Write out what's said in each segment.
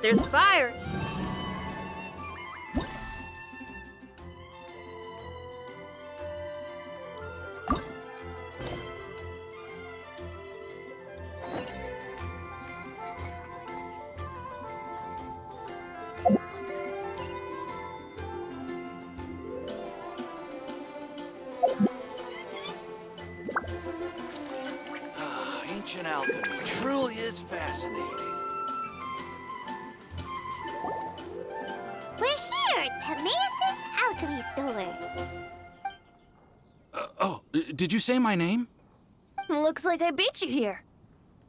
there's fire. Ancient alchemy truly is fascinating. We're here at Timaeus' alchemy store. Did you say my name? Looks like I beat you here.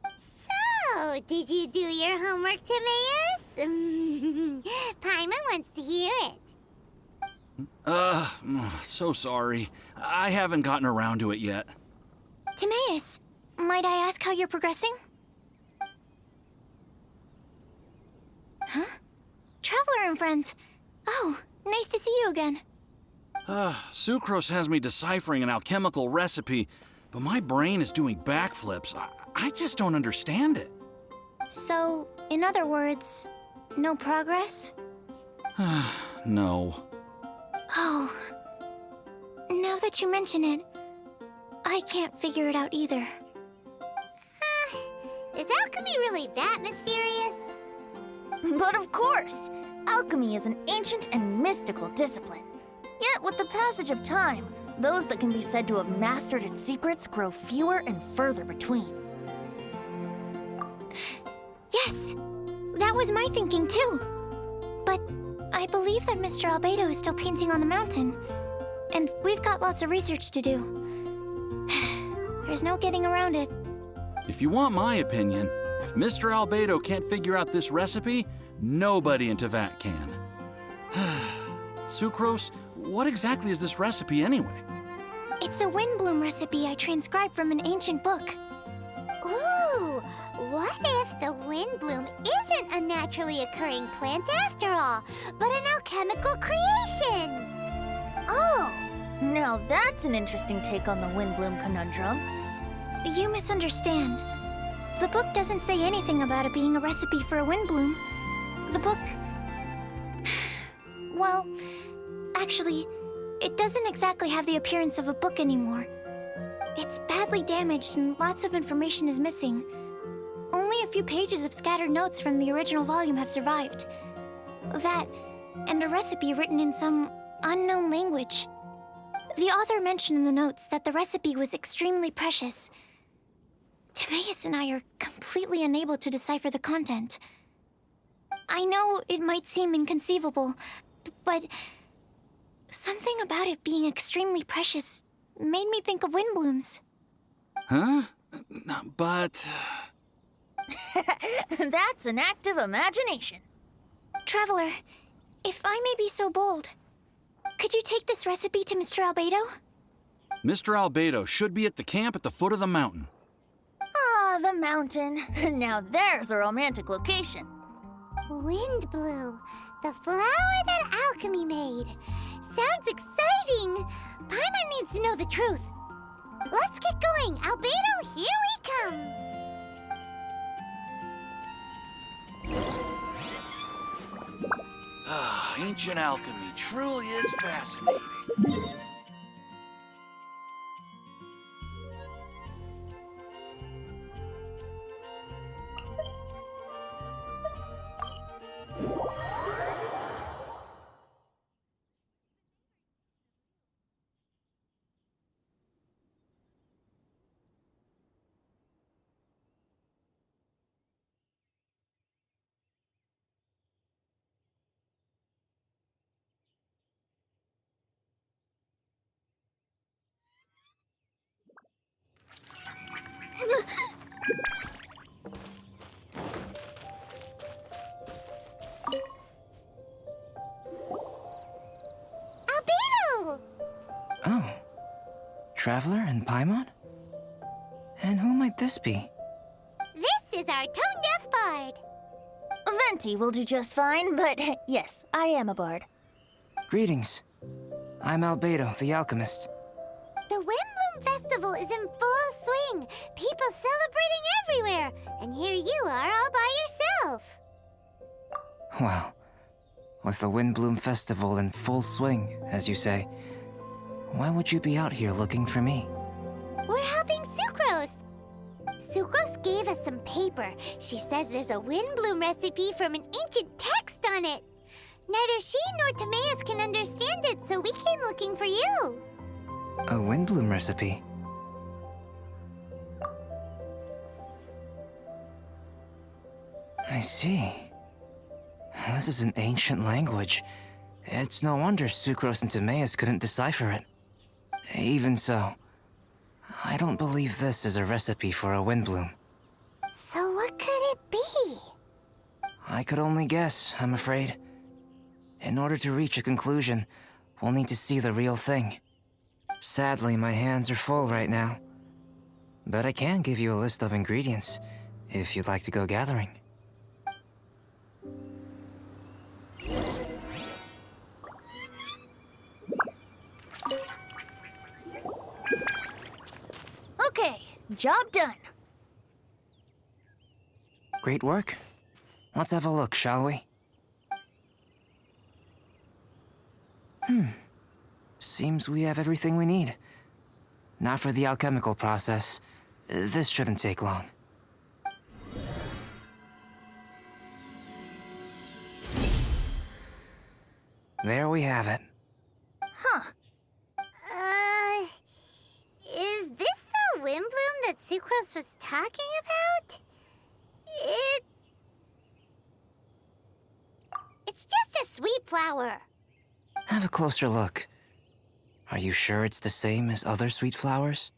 So, did you do your homework, Timaeus? Paimon wants to hear it. So sorry. I haven't gotten around to it yet. Timaeus, might I ask how you're progressing? Huh? Traveler and friends. Oh, nice to see you again. Sucrose has me deciphering an alchemical recipe, but my brain is doing backflips. I just don't understand it. So, in other words, no progress? No. Oh. Now that you mention it, I can't figure it out either. Is alchemy really that mysterious? But of course! Alchemy is an ancient and mystical discipline. Yet, with the passage of time, those that can be said to have mastered its secrets grow fewer and further between. Yes, that was my thinking too. But I believe that Mr. Albedo is still painting on the mountain, and we've got lots of research to do. There's no getting around it. If you want my opinion, if Mr. Albedo can't figure out this recipe, nobody in Tevat can. Sucrose, what exactly is this recipe anyway? It's a Windblume recipe I transcribed from an ancient book. Ooh, what if the Windblume isn't a naturally occurring plant after all, but an alchemical creation? Oh! Now that's an interesting take on the Windblume conundrum. You misunderstand. The book doesn't say anything about it being a recipe for a Windblume. The book... Well, actually, it doesn't exactly have the appearance of a book anymore. It's badly damaged and lots of information is missing. Only a few pages of scattered notes from the original volume have survived. That, and a recipe written in some unknown language. The author mentioned in the notes that the recipe was extremely precious. Timaeus and I are completely unable to decipher the content. I know it might seem inconceivable, but something about it being extremely precious made me think of Windblooms. Huh? But... That's an active imagination. Traveler, if I may be so bold, could you take this recipe to Mr. Albedo? Mr. Albedo should be at the camp at the foot of the mountain. Ah, the mountain. Now there's a romantic location. Windblume, the flower that alchemy made. Sounds exciting! Paimon needs to know the truth. Let's get going. Albedo, here we come. Ancient alchemy truly is fascinating. Albedo! Oh. Traveler and Paimon? And who might this be? This is our tone-deaf bard. Venti will do just fine, but yes, I am a bard. Greetings. I'm Albedo, the alchemist. The Windblume Festival is in full swing. People celebrating everywhere. And here you are all by yourself. Well, with the Windblume Festival in full swing, as you say, why would you be out here looking for me? We're helping Sucrose. Sucrose gave us some paper. She says there's a Windblume recipe from an ancient text on it. Neither she nor Timaeus can understand it, so we came looking for you. A Windblume recipe? I see. This is an ancient language. It's no wonder Sucrose and Timaeus couldn't decipher it. Even so, I don't believe this is a recipe for a Windblume. So what could it be? I could only guess, I'm afraid. In order to reach a conclusion, we'll need to see the real thing. Sadly, my hands are full right now. But I can give you a list of ingredients, if you'd like to go gathering. Okay, job done. Great work. Let's have a look, shall we? Seems we have everything we need. Now for the alchemical process. This shouldn't take long. There we have it. Is this the Windblume that Sucrose was talking about? It's just a sweet flower. Have a closer look. Are you sure it's the same as other sweet flowers?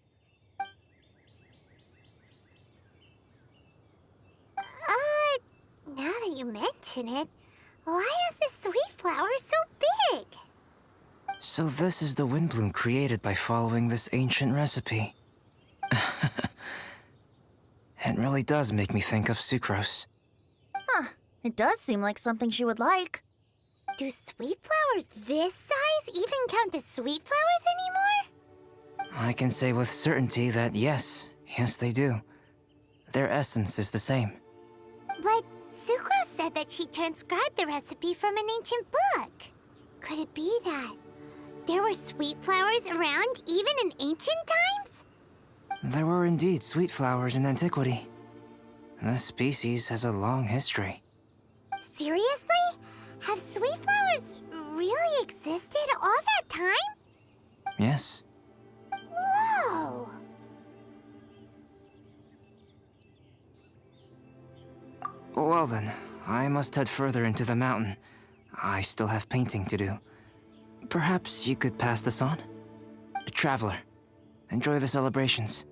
Now that you mention it, why is this sweet flower so big? So this is the Windblume created by following this ancient recipe. It really does make me think of Sucrose. It does seem like something she would like. Do sweet flowers this size even count as sweet flowers anymore? I can say with certainty that yes they do. Their essence is the same. But Sucrose said that she transcribed the recipe from an ancient book. Could it be that there were sweet flowers around even in ancient times? There were indeed sweet flowers in antiquity. This species has a long history. Seriously? Have sweet flowers really existed all that time? Yes. Whoa! Well then, I must head further into the mountain. I still have painting to do. Perhaps you could pass this on? Traveler, enjoy the celebrations.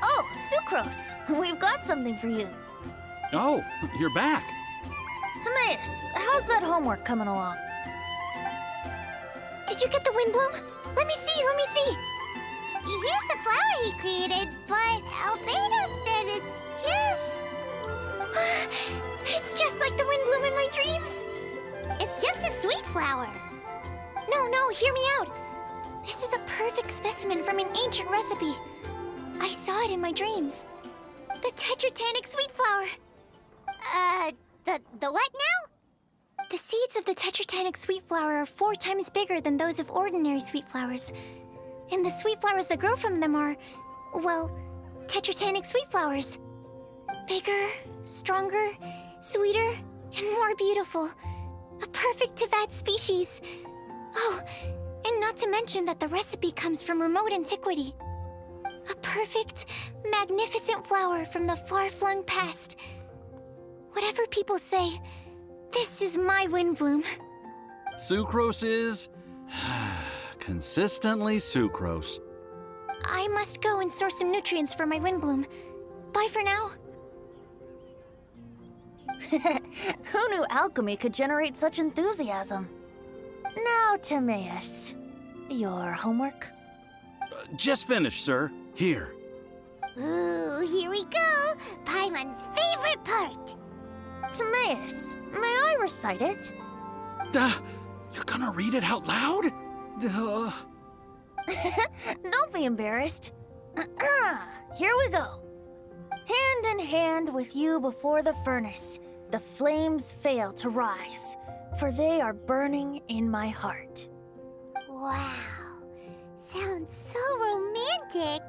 Oh, Sucrose! We've got something for you. Oh, you're back. Timaeus, how's that homework coming along? Did you get the Windblume? Let me see, let me see. Here's the flower he created, but Albedo said it's just... It's just like the Windblume in my dreams. It's just a sweet flower. No, hear me out. This is a perfect specimen from an ancient recipe. I saw it in my dreams. The Tetratanic sweet flower. The what now? The seeds of the Tetratanic sweet flower are 4 times bigger than those of ordinary sweet flowers. And the sweet flowers that grow from them are, well, Tetratanic sweet flowers. Bigger, stronger, sweeter, and more beautiful. A perfect Tivat species. Oh, and not to mention that the recipe comes from remote antiquity. A perfect, magnificent flower from the far-flung past. Whatever people say, this is my Windblume. Sucrose is... consistently sucrose. I must go and source some nutrients for my Windblume. Bye for now. Who knew alchemy could generate such enthusiasm? Now, Timaeus, your homework? Just finished, sir. Here. Ooh, here we go! Paimon's favorite part! Timaeus, may I recite it? You're gonna read it out loud? Don't be embarrassed. Here we go. Hand in hand with you before the furnace, the flames fail to rise, for they are burning in my heart. Wow. Sounds so romantic.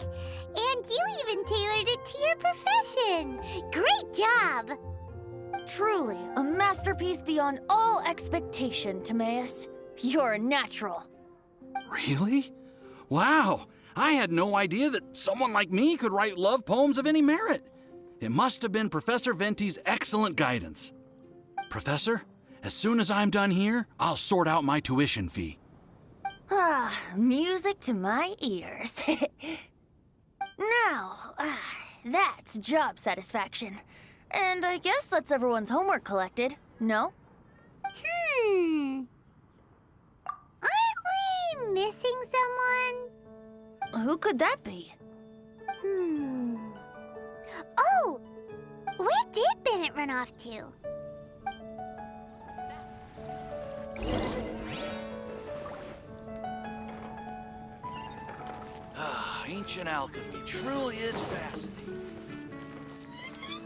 And you even tailored it to your profession. Great job! Truly, a masterpiece beyond all expectation, Timaeus. You're a natural. Really? Wow! I had no idea that someone like me could write love poems of any merit. It must have been Professor Venti's excellent guidance. Professor, as soon as I'm done here, I'll sort out my tuition fee. Ah, music to my ears. Now, that's job satisfaction. And I guess that's everyone's homework collected, no? Aren't we missing someone? Who could that be? Oh! Where did Bennett run off to? Ancient alchemy truly is fascinating.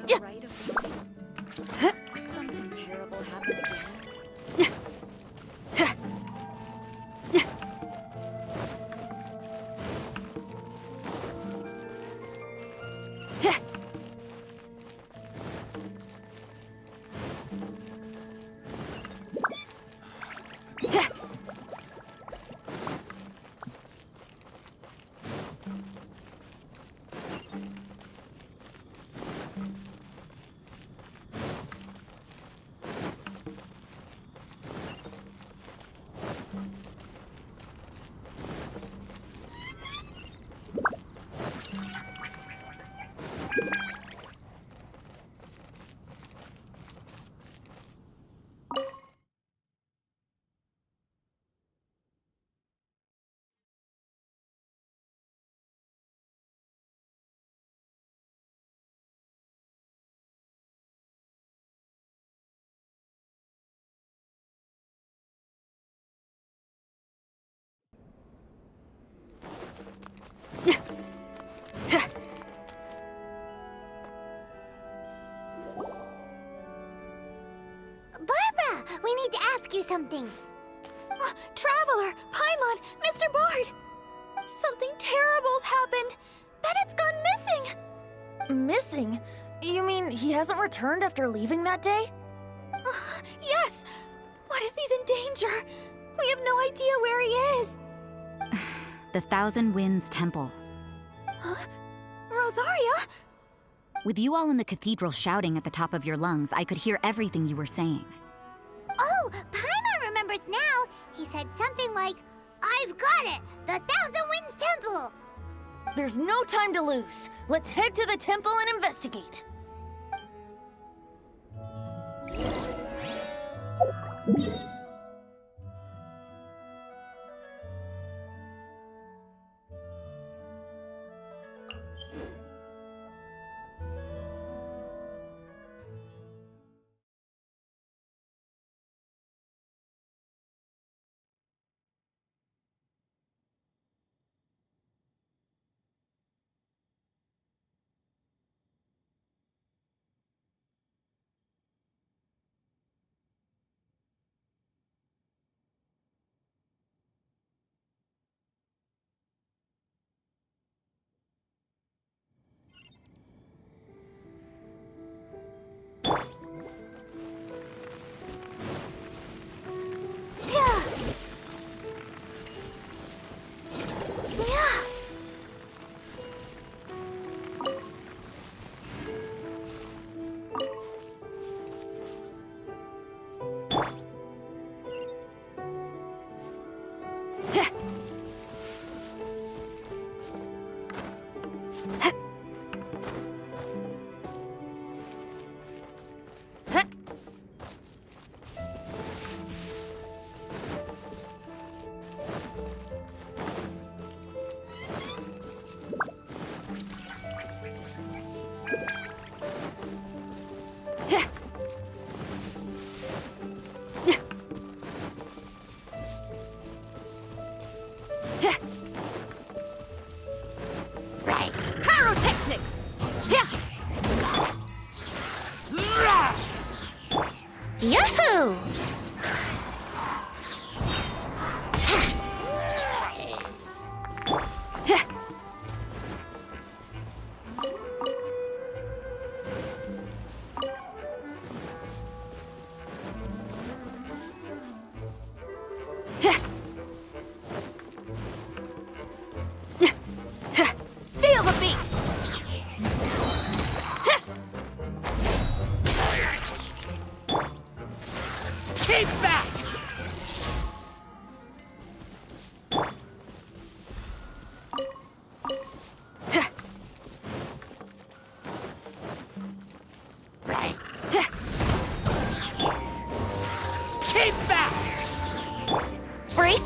The right of way. Did something terrible happen again? Barbara, we need to ask you something. Traveler, Paimon, Mr. Bard! Something terrible's happened. Bennett's gone missing. Missing? You mean he hasn't returned after leaving that day? Yes! What if he's in danger? We have no idea where he is. The Thousand Winds Temple. Rosaria? With you all in the cathedral shouting at the top of your lungs, I could hear everything you were saying. Oh, Paimon remembers now. He said something like, "I've got it! The Thousand Winds Temple!" There's no time to lose. Let's head to the temple and investigate.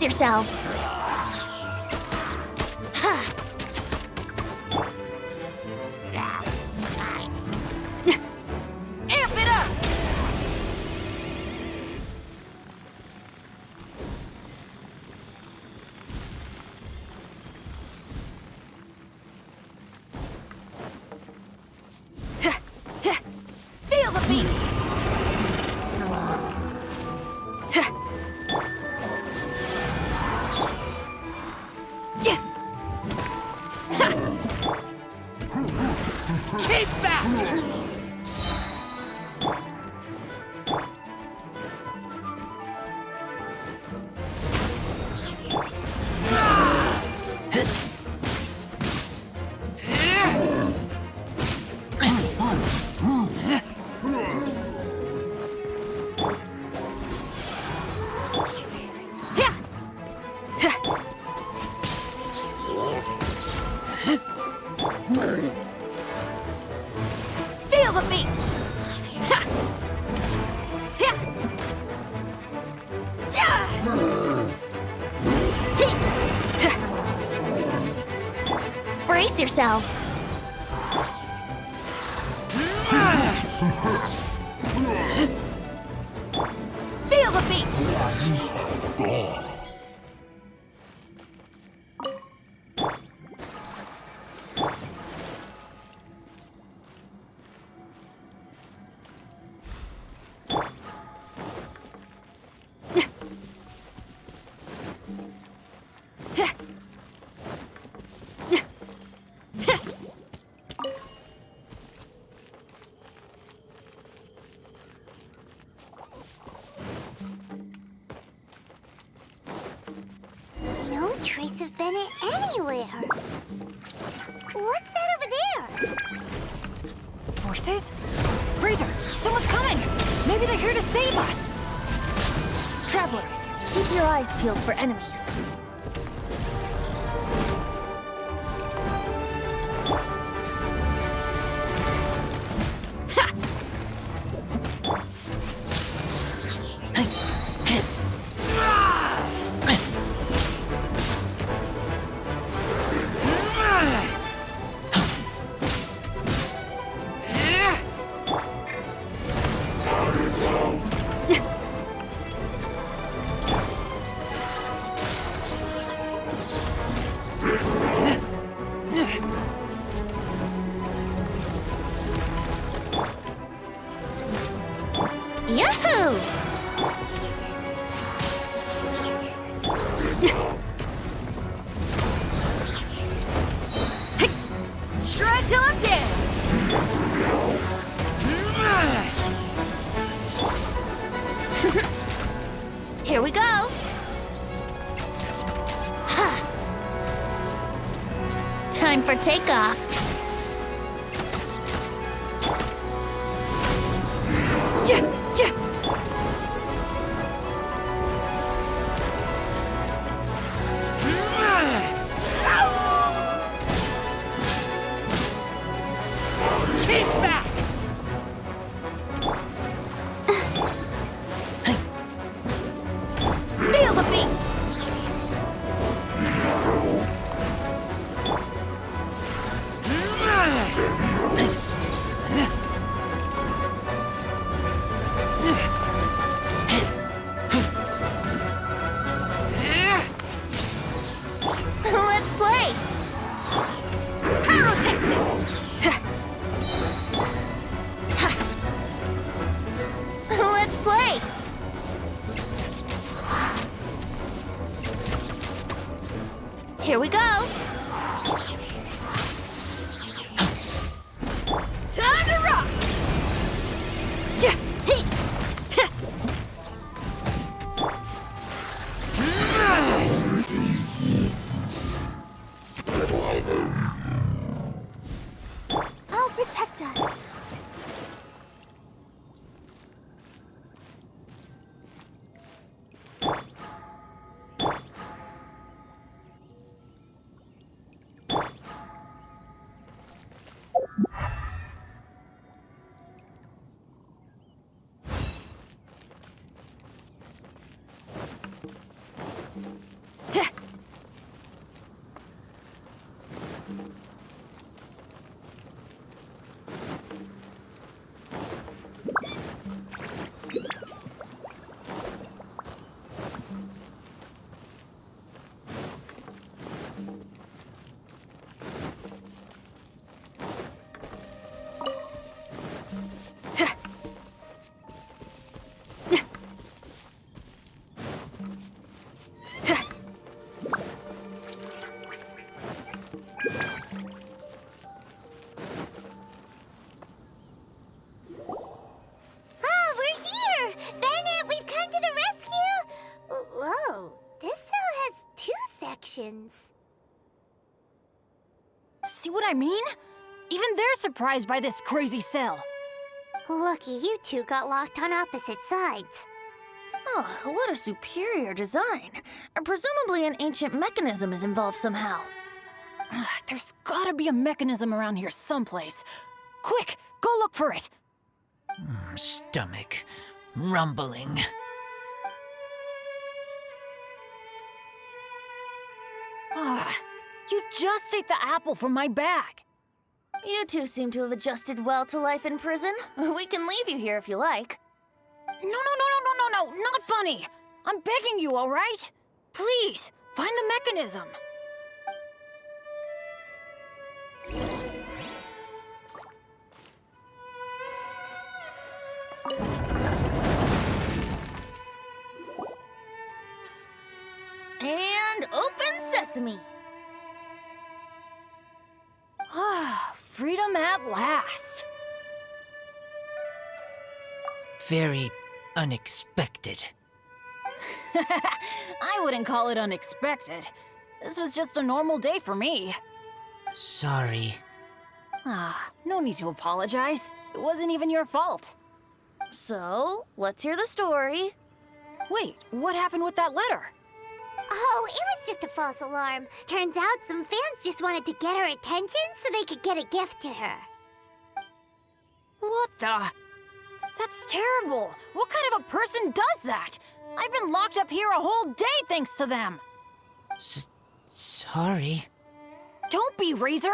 Brace yourselves! Ha! Amp it up! Feel the beat! Keep back! Feel the beat! Ha! Ha! Ja! Hey! Ha! Brace yourselves! Feel the beat! No trace of Bennett anywhere. What's that over there? Forces? Freezer, someone's coming! Maybe they're here to save us! Traveler, keep your eyes peeled for enemies. Yahoo! Shred till I'm dead! Here we go! Ha! Time for takeoff! Jip! Jip! Keep back! Feel the beat! Let's play! Pyrotechnics! Let's play! Here we go! Time to rock! Ja! Hey! Ha! I'll protect us. Ah, we're here! Bennett, we've come to the rescue! Whoa, this cell has 2 sections. See what I mean? Even they're surprised by this crazy cell. Lucky you two got locked on opposite sides. Oh, what a superior design. Presumably an ancient mechanism is involved somehow. There's gotta be a mechanism around here someplace. Quick, go look for it. Stomach rumbling. You just ate the apple from my bag. You two seem to have adjusted well to life in prison. We can leave you here if you like. No, not funny. I'm begging you, all right? Please, find the mechanism. And open sesame. Freedom at last. Very unexpected. I wouldn't call it unexpected. This was just a normal day for me. Sorry. No need to apologize. It wasn't even your fault. So, let's hear the story. Wait, what happened with that letter? Oh, it was just a false alarm. Turns out some fans just wanted to get her attention so they could get a gift to her. What the? That's terrible. What kind of a person does that? I've been locked up here a whole day thanks to them. Sorry. Don't be, Razor.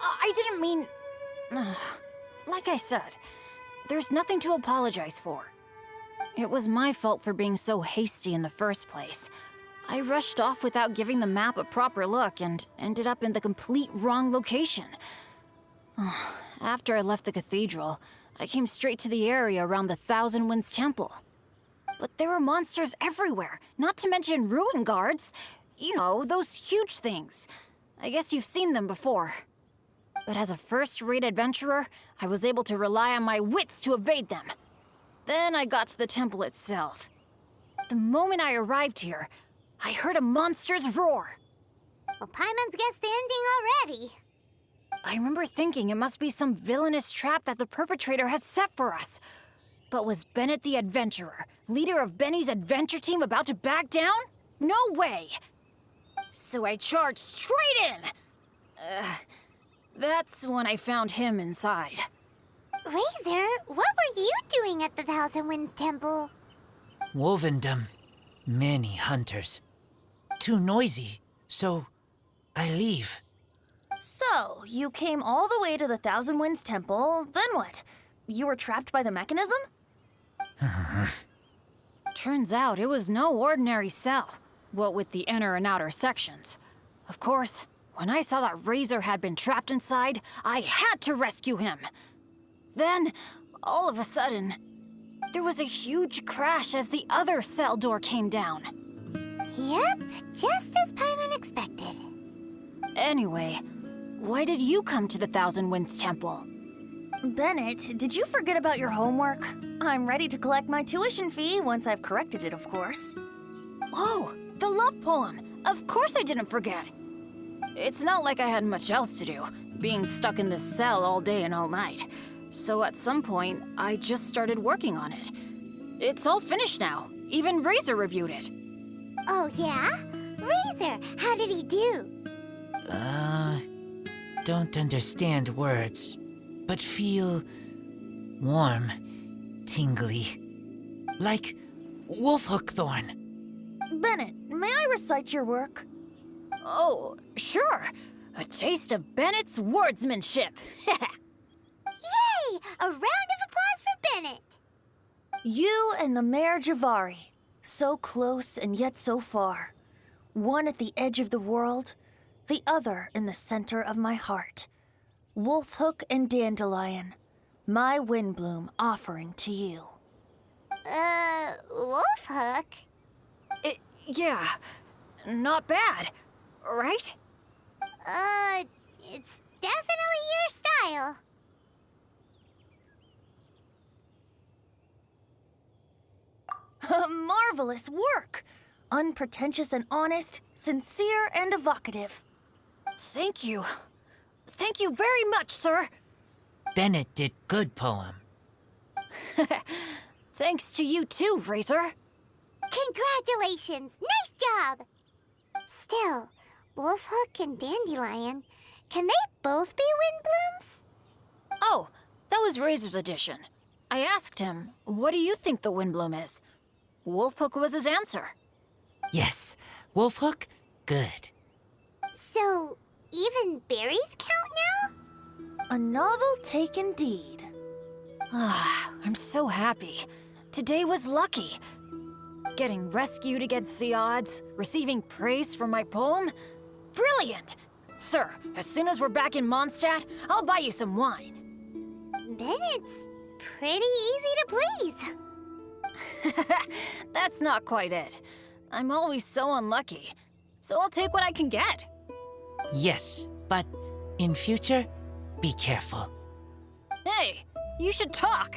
I didn't mean... Like I said, there's nothing to apologize for. It was my fault for being so hasty in the first place. I rushed off without giving the map a proper look and ended up in the complete wrong location. After I left the cathedral, I came straight to the area around the Thousand Winds Temple. But there were monsters everywhere, not to mention ruin guards. You know, those huge things. I guess you've seen them before. But as a first-rate adventurer, I was able to rely on my wits to evade them. Then I got to the temple itself. The moment I arrived here, I heard a monster's roar. Well, Paimon's guessed the ending already. I remember thinking it must be some villainous trap that the perpetrator had set for us. But was Bennett the adventurer, leader of Benny's adventure team, about to back down? No way! So I charged straight in! That's when I found him inside. Razor, what were you doing at the Thousand Winds Temple? Wovendom. Many hunters. Too noisy, so I leave. So, you came all the way to the Thousand Winds Temple, then what? You were trapped by the mechanism? Turns out it was no ordinary cell, what with the inner and outer sections. Of course, when I saw that Razor had been trapped inside, I had to rescue him. Then, all of a sudden, there was a huge crash as the other cell door came down. Yep, just as Paimon expected. Anyway, why did you come to the Thousand Winds Temple? Bennett, did you forget about your homework? I'm ready to collect my tuition fee once I've corrected it, of course. Oh, the love poem. Of course I didn't forget. It's not like I had much else to do, being stuck in this cell all day and all night. So at some point, I just started working on it. It's all finished now. Even Razor reviewed it. Oh, yeah? Razor, how did he do? Don't understand words, but feel warm, tingly. Like wolfhook thorn. Bennett, may I recite your work? Oh, sure. A taste of Bennett's wordsmanship. Yay! A round of applause for Bennett! You and the Mare Javari, so close and yet so far. One at the edge of the world, the other in the center of my heart. Wolfhook and Dandelion, my Windblume offering to you. Wolfhook? Yeah, not bad, right? It's definitely your style. Marvelous work! Unpretentious and honest, sincere and evocative. Thank you. Thank you very much, sir. Bennett did good poem. Thanks to you too, Razor. Congratulations! Nice job! Still, Wolfhook and Dandelion, can they both be Windblooms? Oh, that was Razor's edition. I asked him, what do you think the Windblume is? Wolfhook was his answer. Yes, Wolfhook, good. So, even berries count now? A novel take indeed. Ah, I'm so happy. Today was lucky. Getting rescued against the odds, receiving praise for my poem. Brilliant! Sir, as soon as we're back in Mondstadt, I'll buy you some wine. Bennett's pretty easy to please. That's not quite it. I'm always so unlucky, so I'll take what I can get. Yes, but in future, be careful. Hey, you should talk.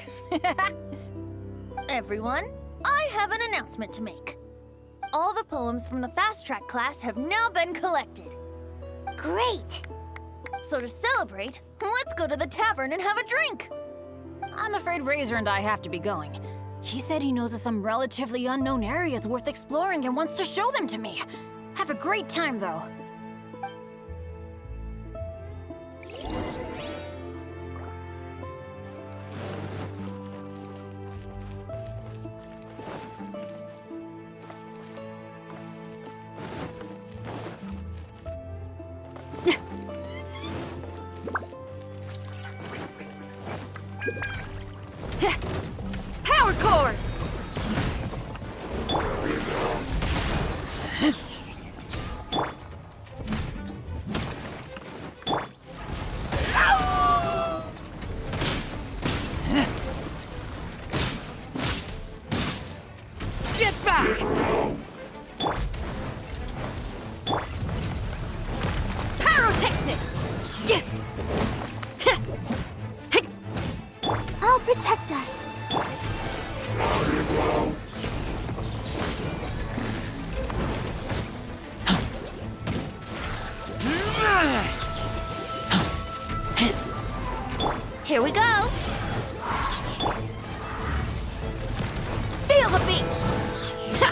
Everyone, I have an announcement to make. All the poems from the Fast Track class have now been collected. Great! So to celebrate, let's go to the tavern and have a drink. I'm afraid Razor and I have to be going. He said he knows of some relatively unknown areas worth exploring and wants to show them to me. Have a great time, though. Power cord! Get back! Pyrotechnics! I'll protect us. Here we go. Feel the beat! Ha!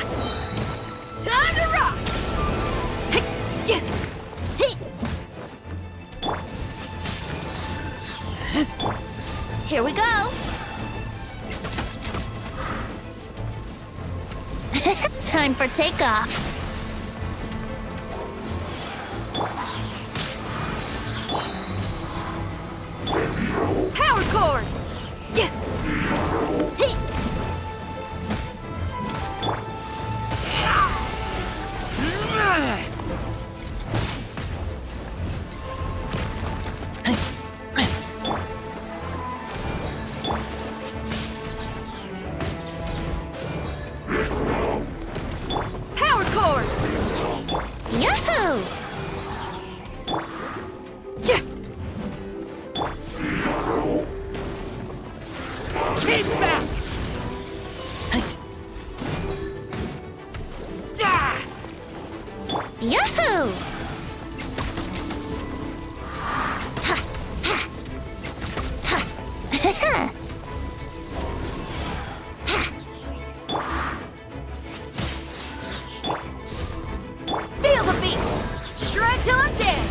Time to rock! Here we go. Time for takeoff. Power cord! Power cord! Yahoo! Keep back! Yahoo! Feel the beat! Shred till I'm dead!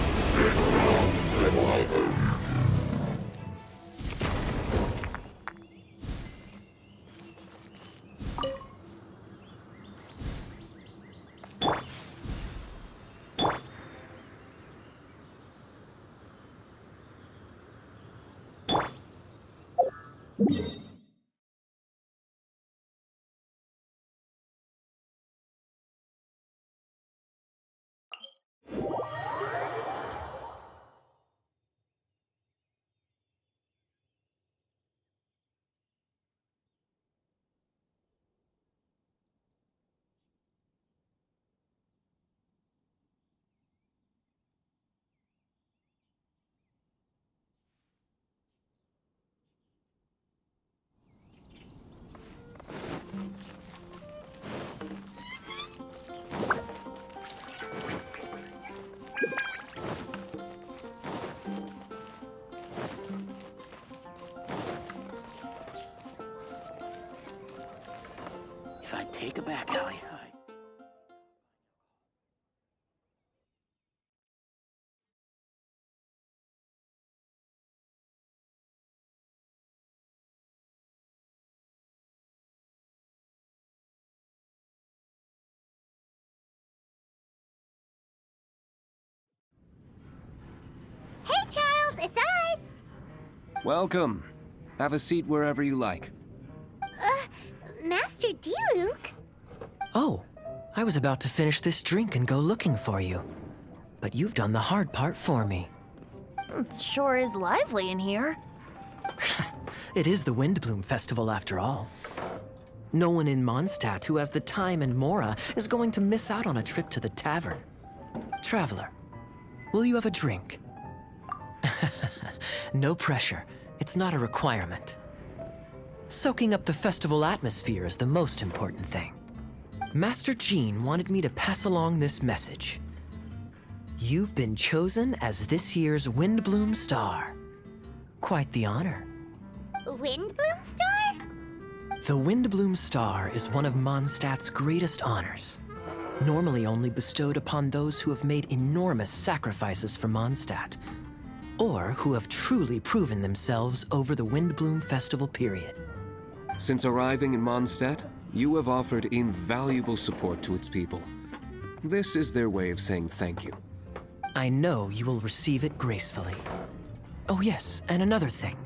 Take it back, Allie. Hey, Charles, it's us! Welcome. Have a seat wherever you like. Master D-Luke? Oh, I was about to finish this drink and go looking for you. But you've done the hard part for me. It sure is lively in here. It is the Windblume Festival after all. No one in Mondstadt who has the time and mora is going to miss out on a trip to the tavern. Traveler, will you have a drink? No pressure. It's not a requirement. Soaking up the festival atmosphere is the most important thing. Master Jean wanted me to pass along this message. You've been chosen as this year's Windblume Star. Quite the honor. Windblume Star? The Windblume Star is one of Mondstadt's greatest honors. Normally only bestowed upon those who have made enormous sacrifices for Mondstadt, or who have truly proven themselves over the Windblume Festival period. Since arriving in Mondstadt, you have offered invaluable support to its people. This is their way of saying thank you. I know you will receive it gracefully. Oh yes, and another thing.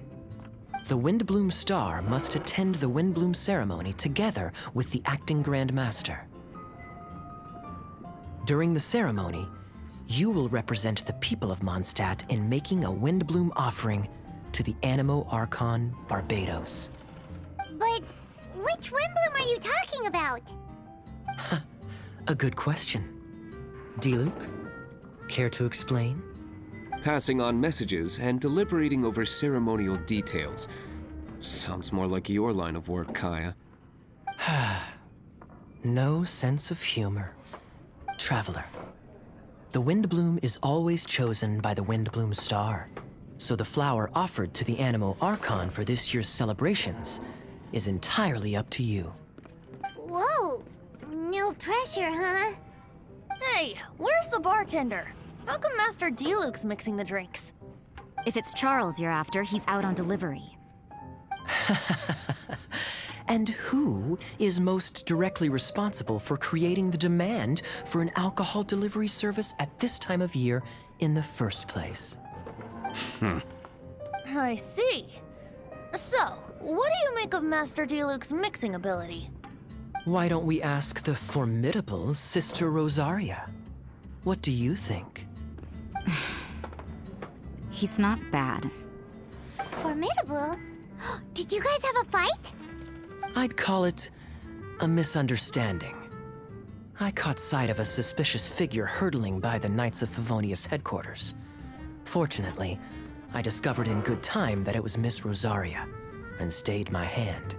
The Windblume Star must attend the Windblume ceremony together with the acting Grand Master. During the ceremony, you will represent the people of Mondstadt in making a Windblume offering to the Animo Archon Barbados. But which Windblume are you talking about? A good question. D-Luke, care to explain? Passing on messages and deliberating over ceremonial details. Sounds more like your line of work, Kaya. No sense of humor. Traveler, the Windblume is always chosen by the Windblume Star, so the flower offered to the Animo Archon for this year's celebrations is entirely up to you. Whoa, no pressure, huh? Hey, where's the bartender? How come Master D-Luke's mixing the drinks? If it's Charles you're after, he's out on delivery. And who is most directly responsible for creating the demand for an alcohol delivery service at this time of year in the first place? I see. So, what do you make of Master D-Luke's mixing ability? Why don't we ask the formidable Sister Rosaria? What do you think? He's not bad. Formidable? Did you guys have a fight? I'd call it a misunderstanding. I caught sight of a suspicious figure hurtling by the Knights of Favonius headquarters. Fortunately, I discovered in good time that it was Miss Rosaria, and stayed my hand.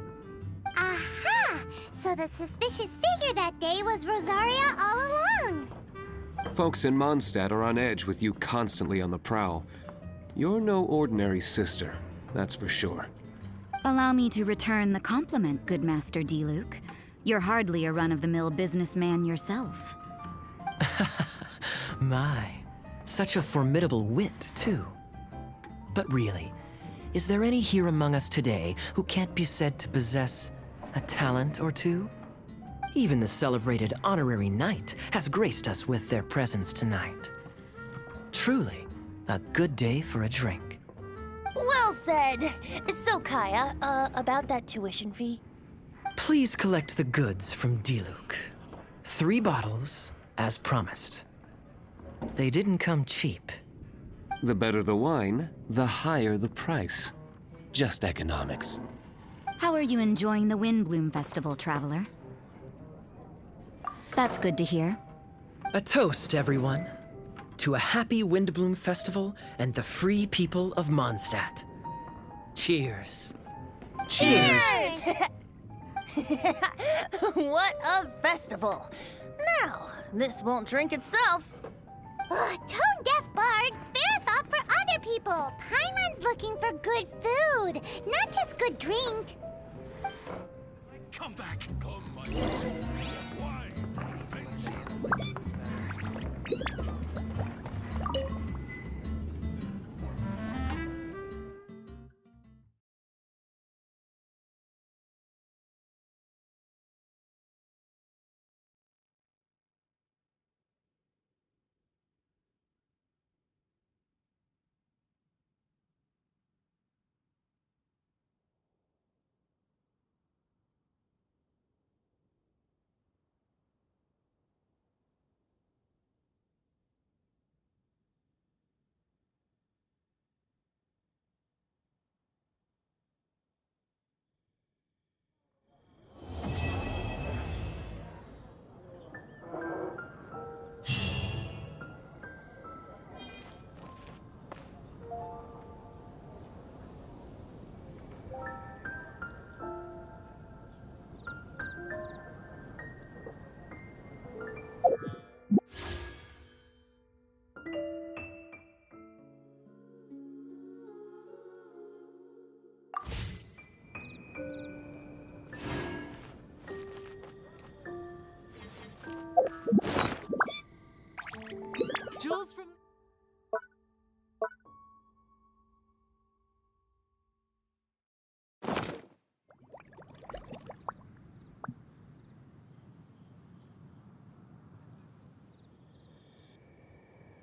Aha! So the suspicious figure that day was Rosaria all along! Folks in Mondstadt are on edge with you constantly on the prowl. You're no ordinary sister, that's for sure. Allow me to return the compliment, good Master D-Luke. You're hardly a run-of-the-mill businessman yourself. My, such a formidable wit, too. But really, is there any here among us today who can't be said to possess a talent or two? Even the celebrated honorary knight has graced us with their presence tonight. Truly, a good day for a drink. Well said. So, Kaya, about that tuition fee? Please collect the goods from D-Luke. 3 bottles, as promised. They didn't come cheap. The better the wine, the higher the price. Just economics. How are you enjoying the Windblume Festival, Traveler? That's good to hear. A toast, everyone, to a happy Windblume Festival and the free people of Mondstadt. Cheers. Cheers! What a festival! Now, this won't drink itself. Tone-deaf bard, spare a thought for other people. Paimon's looking for good food, not just good drink. Come back. Come, my jewels from